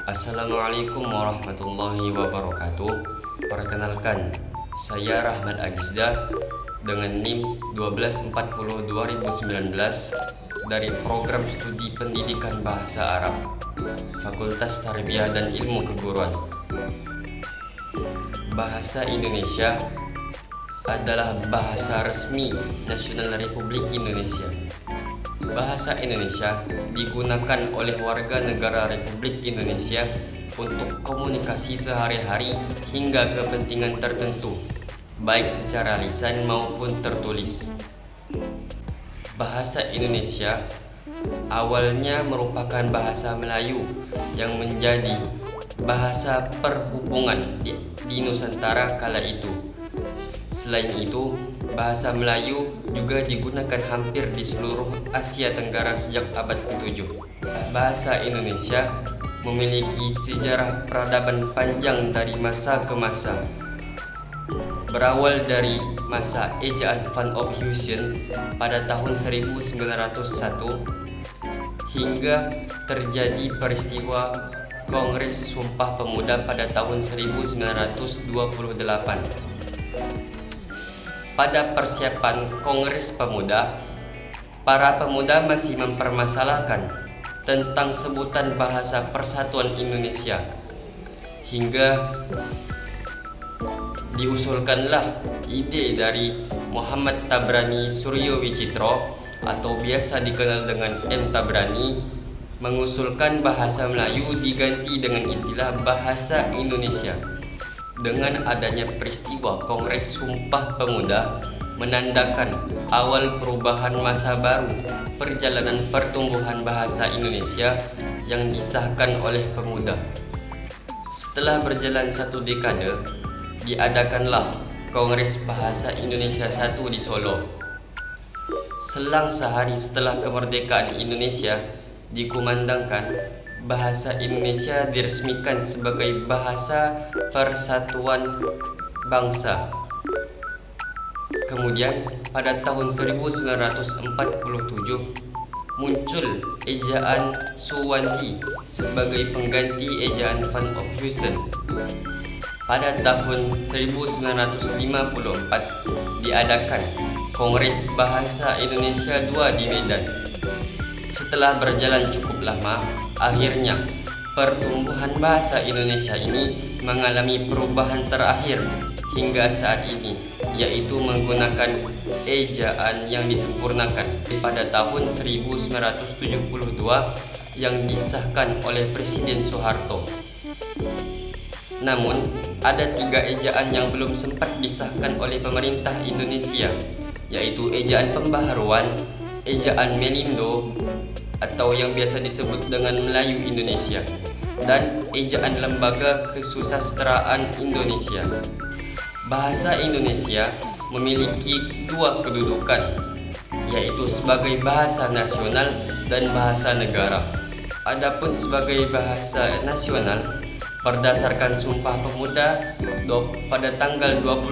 Assalamualaikum warahmatullahi wabarakatuh. Perkenalkan, saya Rahmat Agizda dengan NIM 1240-2019 dari Program Studi Pendidikan Bahasa Arab, Fakultas Tarbiyah dan Ilmu Keguruan. Bahasa Indonesia adalah bahasa resmi nasional Republik Indonesia. Bahasa Indonesia digunakan oleh warga negara Republik Indonesia untuk komunikasi sehari-hari hingga kepentingan tertentu, baik secara lisan maupun tertulis. Bahasa Indonesia awalnya merupakan bahasa Melayu yang menjadi bahasa perhubungan di Nusantara kala itu. Selain itu, bahasa Melayu juga digunakan hampir di seluruh Asia Tenggara sejak abad ke-7. Bahasa Indonesia memiliki sejarah peradaban panjang dari masa ke masa. Berawal dari masa ejaan Van Ophuijsen pada tahun 1901 hingga terjadi peristiwa Kongres Sumpah Pemuda pada tahun 1928. Pada persiapan Kongres Pemuda, para pemuda masih mempermasalahkan tentang sebutan bahasa Persatuan Indonesia, hingga diusulkanlah ide dari Muhammad Tabrani Suryo Wicitro atau biasa dikenal dengan M. Tabrani, mengusulkan bahasa Melayu diganti dengan istilah bahasa Indonesia. Dengan adanya peristiwa Kongres Sumpah Pemuda menandakan awal perubahan masa baru perjalanan pertumbuhan bahasa Indonesia yang disahkan oleh pemuda. Setelah berjalan 1 dekade, diadakanlah Kongres Bahasa Indonesia I di Solo. Selang sehari setelah kemerdekaan Indonesia dikumandangkan, bahasa Indonesia diresmikan sebagai bahasa persatuan bangsa. Kemudian pada tahun 1947 muncul ejaan Suwanti sebagai pengganti ejaan Van Ophuijsen. Pada tahun 1954 diadakan Kongres Bahasa Indonesia II di Medan. Setelah berjalan cukup lama, akhirnya pertumbuhan bahasa Indonesia ini mengalami perubahan terakhir hingga saat ini, yaitu menggunakan ejaan yang disempurnakan pada tahun 1972 yang disahkan oleh Presiden Soeharto. Namun, ada 3 ejaan yang belum sempat disahkan oleh pemerintah Indonesia, yaitu ejaan pembaharuan, ejaan Melindo atau yang biasa disebut dengan Melayu Indonesia, dan ejaan Lembaga Kesusastraan Indonesia. Bahasa Indonesia memiliki 2 kedudukan, yaitu sebagai bahasa nasional dan bahasa negara. Adapun sebagai bahasa nasional, berdasarkan Sumpah Pemuda pada tanggal 20